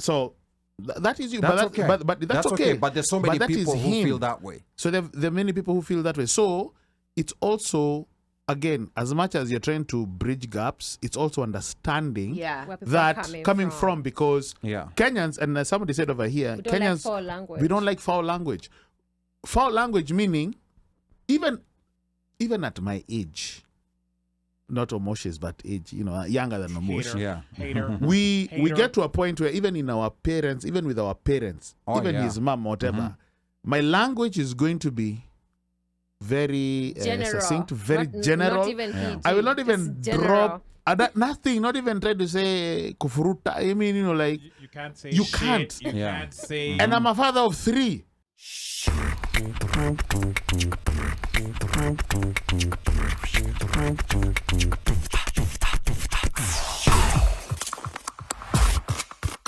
So that is you. That's but okay. But that's okay. But there's so many But that people is who him. feel that way. So there are many people who feel that way. So it's also, again, as much as you're trying to bridge gaps, it's also understanding Where people that are coming from, because Yeah. Kenyans, and somebody said over here, We don't like Kenyans, foul language. we don't like foul language. Foul language meaning, even at my age, not Omoshe's, but age, younger than Omoshe. Hater. Yeah. Hater. We Hater. get to a point where even with our parents, Oh, even yeah. his mom, whatever, my language is going to be very General. succinct, very Not- general. Not even PG, I will not even just general. drop nothing, not even try to say kufuruta. I mean, like, You can't say You shit. can't. You Yeah. can't say. and I'm a father of 3.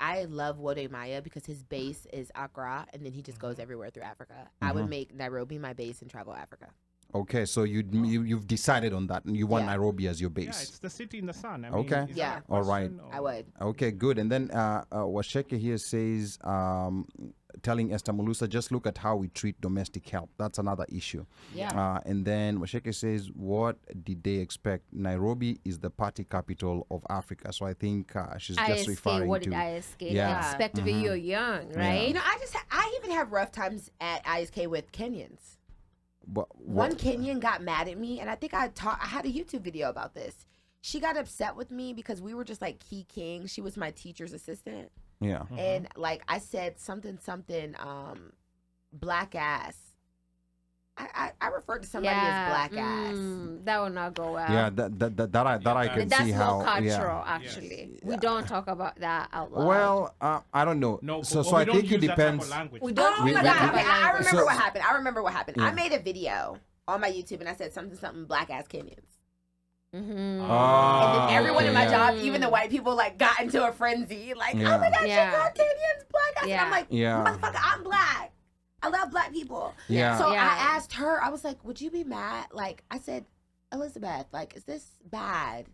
I love Wode Maya because his base is Accra, and then he just goes everywhere through Africa. I would make Nairobi my base and travel Africa. Okay, so you've decided on that, and you want Yeah. Nairobi as your Yeah, base. it's the city in the sun. Okay. Is Yeah. that a All right. question, or- I would. Okay, good. And then Washeke here says, telling Esther Mulusa, just look at how we treat domestic help. That's another issue. Yeah. And then Washeke says, what did they expect? Nairobi is the party capital of Africa. So I think she's just ISK, referring what to... did ISK Yeah. expect of you? You're young, right? You know, I even have rough times at ISK with Kenyans. What, One Kenyan got mad at me, and I think I had a YouTube video about this. She got upset with me because we were just like key king. She was my teacher's assistant. Yeah. And like I said something, black ass. I referred to somebody as black ass. That will not go well. Yeah, that I can That's see more how... cultural, Yeah. actually. We don't talk about that out loud. Well, I don't know. No, so but I we don't think it use that type of depends. language. We Oh don't my use God. that Okay, I remember So- what happened. Yeah. I made a video on my YouTube and I said something black ass Kenyans. Mm-hmm. Oh, And then everyone in my okay, job, even the white people, like got into a frenzy. Like, Yeah. oh my God, Yeah. she called Kenyans black ass. And Yeah. I'm like, Yeah. motherfucker, I'm black. I love black people. Yeah. So Yeah. I asked her, I was like, would you be mad? Like, I said, Elizabeth, like, is this bad?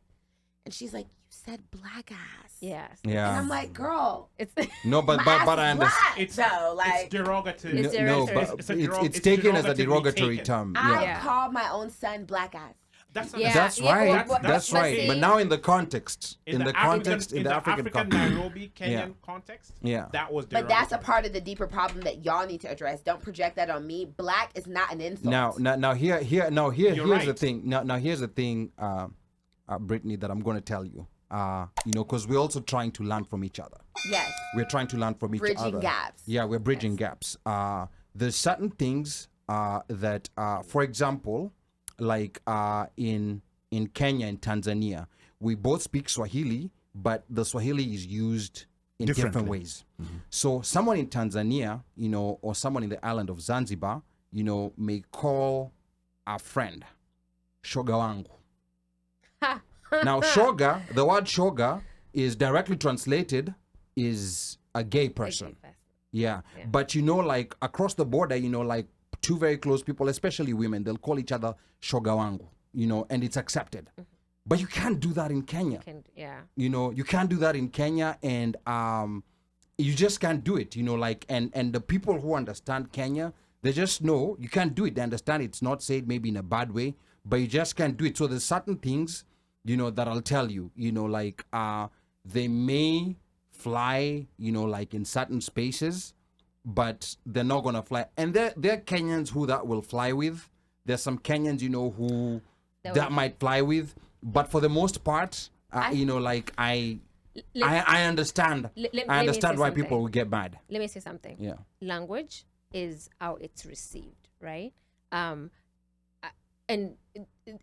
And she's like, you said black ass. Yes. Yeah. And I'm like, girl, It's No, but my ass I is understand. black. It's So, like, it's derogatory. It's No, derogatory. but It's a derog- it's it's taken as a derogatively derogatory taken. term. I Yeah. called my own son black ass. That's Yeah. That's Yeah, right. but- That's but right. see- But now in the context, in the African African context, Nairobi Kenyan Yeah. context, Yeah. that was But that's a derogatory. part of the deeper problem that y'all need to address. Don't project that on me. Black is not an insult. Now here's the right. thing. Now here's the thing, Brittany, that I'm going to tell you. Because we're also trying to learn from each other. Yes. We're trying to learn from each other. Bridging gaps. Yeah, we're bridging gaps. There's certain things that, for example, like in Kenya and Tanzania, we both speak Swahili, but the Swahili is used in different Differently. ways. So someone in Tanzania, or someone in the island of Zanzibar, may call a friend shoga wangu. Now, shoga, the word shoga is directly translated is a gay person. Yeah. But like across the border, like two very close people, especially women, they'll call each other shoga wangu, and it's accepted. But you can't do that in Kenya. Yeah. You can't do that in Kenya, and you just can't do it. And the people who understand Kenya, they just know you can't do it. They understand it's not said maybe in a bad way, but you just can't do it. So there's certain things, that I'll tell you, like they may fly, like in certain spaces, but they're not gonna fly. And there are Kenyans who that will fly with. There's some Kenyans, who that might fly with. But for the most part, I understand. I understand why people will get mad. Let me say something. Yeah. Language is how it's received, right? And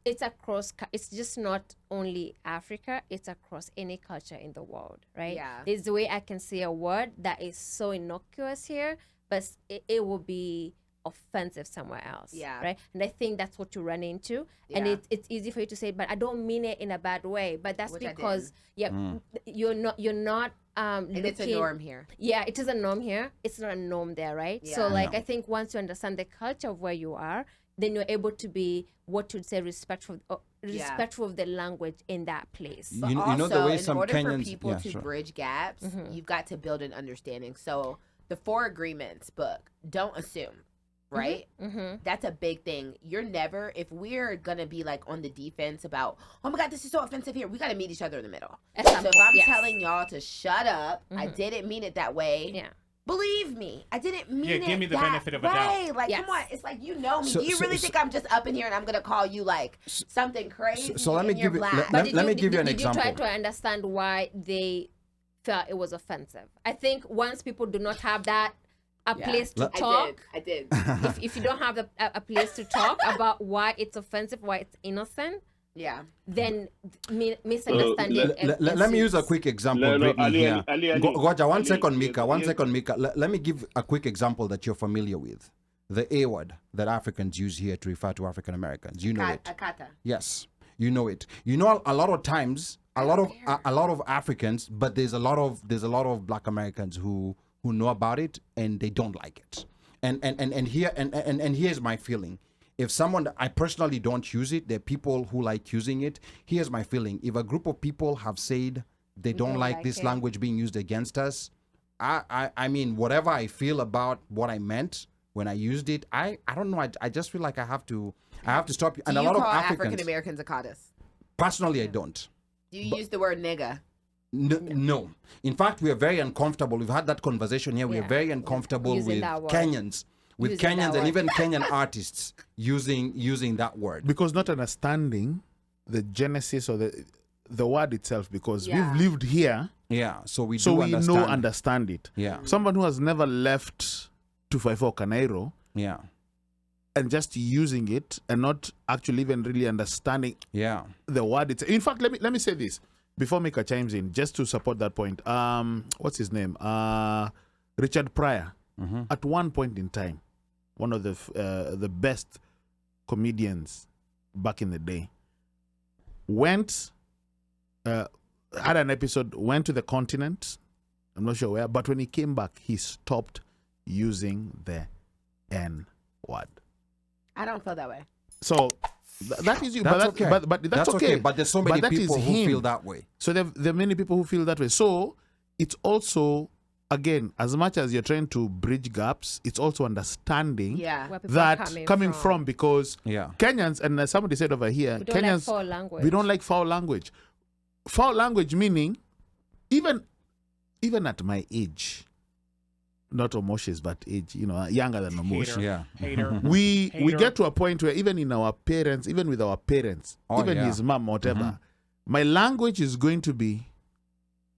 it's across. It's just not only Africa. It's across any culture in the world, right? Yeah. There's the way I can say a word that is so innocuous here, but it will be offensive somewhere else. Yeah. Right. And I think that's what you run into. And Yeah. it's easy for you to say, but I don't mean it in a bad way. But that's Which I because you're not And it's a norm here. Yeah, it is a norm here. It's not a norm there, right? So Yeah. I think once you understand the culture of where you are, then you're able to be what you'd say respectful respectful of the language in that place. But You also, know the way in some order Kenyans- for people yeah, to sure. bridge gaps, Mm-hmm. you've got to build an understanding. So the 4 agreements book, don't assume, right? Mm-hmm. That's a big thing. You're never, if we're gonna be like on the defense about, oh my God, this is so offensive here, we gotta meet each other in the middle. At So some if point, I'm yes. telling y'all to shut up, I didn't mean it that way. Yeah. Believe me, I didn't mean it. give me the that benefit of a doubt. way. Like, Yes. come on, it's like you know me. So- Do you so- really so- think I'm just up in here and I'm gonna call you like something crazy? so let me and you're give you- black? But let me give you an did you try example. to understand why they felt it was offensive? I think once people do not have that a place to talk, I did. if you don't have a place to talk about why it's offensive, why it's innocent, Yeah. then misunderstanding. Let me use a quick example, No, Brittany, Ali, here. Ali, Goja, one Ali, second, Mika. One yes. second, Mika. Let me give a quick example that you're familiar with. The A word that Africans use here to refer to African Americans. You know it. Akata. Yes, you know it. You know, a lot of times, a lot of Africans, but there's a lot of Black Americans who know about it and they don't like it. And here's my feeling. If someone, I personally don't use it, there are people who like using it. Here's my feeling. If a group of people have said they don't like this it. language being used against us, I mean, whatever I feel about what I meant when I used it, I don't know. I just feel like I have to stop. And Do a you lot of call Africans, African Americans Akatas? personally, I don't. Do you use the word nigga? No. In fact, we are very uncomfortable. We've had that conversation here. We are Yeah. very uncomfortable Using with that word. Kenyans, with Using that Kenyans and word. even Kenyan artists using that word. Because not understanding the genesis or the word itself, because Yeah. we've lived here, Yeah. So we so do we understand it. Yeah. Someone who has never left 254 Canairo Yeah. and just using it and not actually even really understanding Yeah. the word itself. In fact, let me say this before Mika chimes in, just to support that point. What's his name? Richard Pryor. At one point in time, one of the best comedians back in the day, went had an episode, went to the continent. I'm not sure where, but when he came back, he stopped using the N word. I don't feel that way. So that is you. That's but okay. But that's okay. But there's so many But that is people who him. feel that way. So there are many people who feel that way. So it's also, again, as much as you're trying to bridge gaps, it's also understanding Yeah. Where people are that coming from, because Yeah. Kenyans, and somebody said over here, We don't like Kenyans, foul language. we don't like foul language. Foul language meaning, even at my age, not Omoshe's, but age, younger than Omosh. Hater. Yeah. Hater. We Hater. get to a point where even with our parents, Oh, even yeah. his mom, whatever, my language is going to be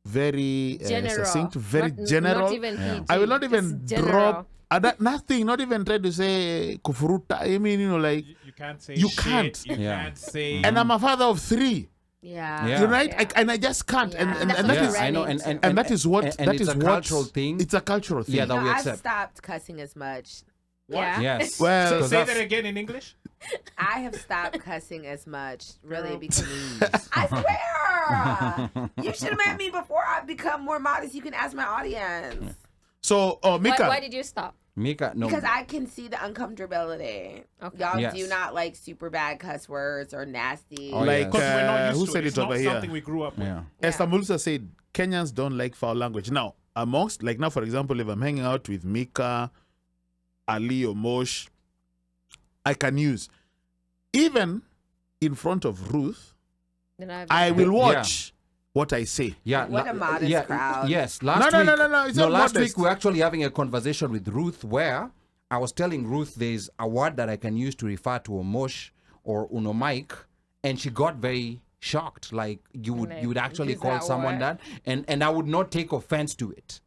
very General. succinct, very Not general. Not even Yeah. PG, I will not even just general. drop nothing, not even try to say kufuruta. I mean, like, You can't say You shit. can't. You Yeah. can't say. and I'm a father of 3. Yeah. Yeah. You're right, Yeah. and I just can't. Yeah. And That's that what is, we're I know, running and that is what and that it's is a what- cultural thing. It's a cultural thing. Yeah, that we I've accept. stopped cussing as much. Yeah. Yes. Well, Because Say that's- that again in English. I have stopped cussing as much, really, Girl, because I swear you should have met me before I become more modest. You can ask my audience So, Mika, Why did you stop? Mika, no. because I can see the uncomfortability. Okay. Y'all Yes. do not like super bad cuss words or nasty. Oh, like yes. Because we're not used who to said It's it not over here? something we grew up with. Yeah. Esther Mulsa said Kenyans don't like foul language. Now, amongst, like now, for example, if I'm hanging out with Mika, Ali, or Mosh, I can use. Even in front of Ruth, Then I will watch what I say. Yeah, What a modest crowd. Yes, No, last no, week. no, it's not last modest. week we're actually having a conversation with Ruth where I was telling Ruth there's a word that I can use to refer to a mosh or unomike, and she got very shocked. Like you would actually use call that someone word. that, and I would not take offense to it.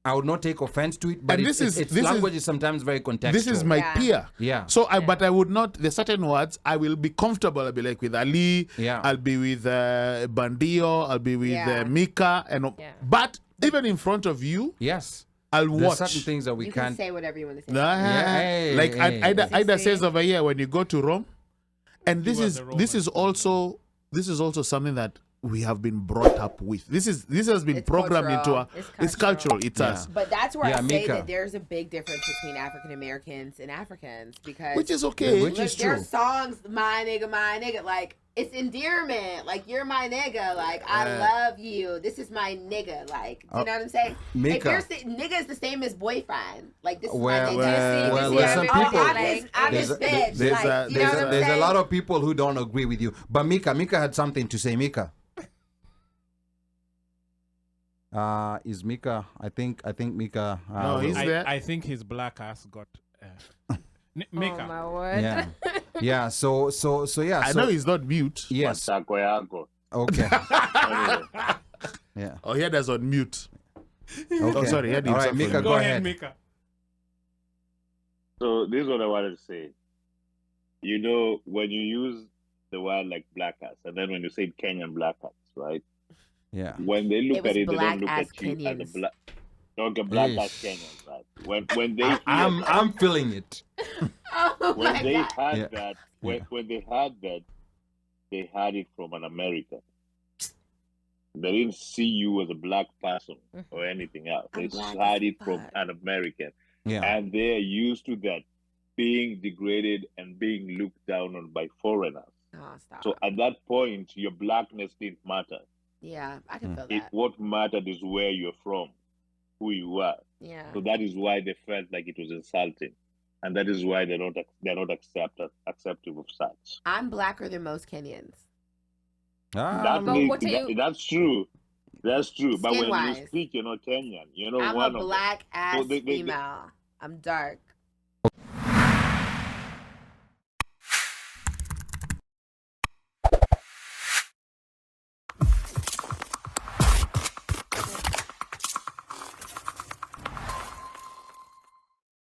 I would not take offense to it, but And its language is sometimes very contextual. This is my Yeah. peer. Yeah. So, but I would not. There's certain words I will be comfortable. I'll be like with Ali. Yeah. I'll be with Bandio. I'll be with Yeah. Mika. Yeah. But even in front of you, Yes. I'll There's watch. certain things that we You can can't. say whatever you want to say. Hey, like hey. Ida says over here, when you go to Rome, and this are is the this is also something that we have been brought up with. This has been It's programmed into cultural. it's cultural. It's Yeah. us, But that's where Yeah, I say Mika. that there's a big difference between African Americans and Africans because which is okay. Which is their true. songs, my nigga, like it's endearment. Like, you're my nigga. Like, I love you. This is my nigga. Like, do you know what I'm saying? If Mika. you're nigga is the same as boyfriend. Like, this is Well, my nigga. well, You well, see some what I mean? people- I'm There's his a- bitch. there's Like, a- you know what I'm There's a saying? lot of people who don't agree with you. But Mika had something to say. Mika. Is Mika? I think Mika. No, he's there. I think his black ass got Mika. Oh my word. Yeah, yeah. So yeah. I so, know he's not mute. Yes. Matako yako. Okay. Anyway, Yeah. Oh, he had us on mute. Okay. Oh, sorry. He had All right, himself Mika, on go Go mute. ahead, ahead. Mika. so this is what I wanted to say. You know, when you use the word like black ass, and then when you say Kenyan black ass, right? Yeah. When they look It was at it, they black don't look ass at you as Kenyans. a black. Okay, black Yes. ass Kenyans, right? When they hear I'm feeling it. Oh when my they God. had Yeah. that, Yeah. when they had that, they had it from an American. They didn't see you as a black person or anything else. I'm They black had as it from fuck. an American, Yeah. and they're used to that being degraded and being looked down on by foreigners. Oh, stop. So at that point, your blackness didn't matter. Yeah, I can feel It that. what mattered is where you're from, who you are. Yeah. So that is why they felt like it was insulting, and that is why they're not acceptive of such. I'm blacker than most Kenyans. That but means, what do you- that's true. That's true. But when you Skin-wise. speak, you're not Kenyan. You're not I'm one a of them. black ass they- female. I'm dark.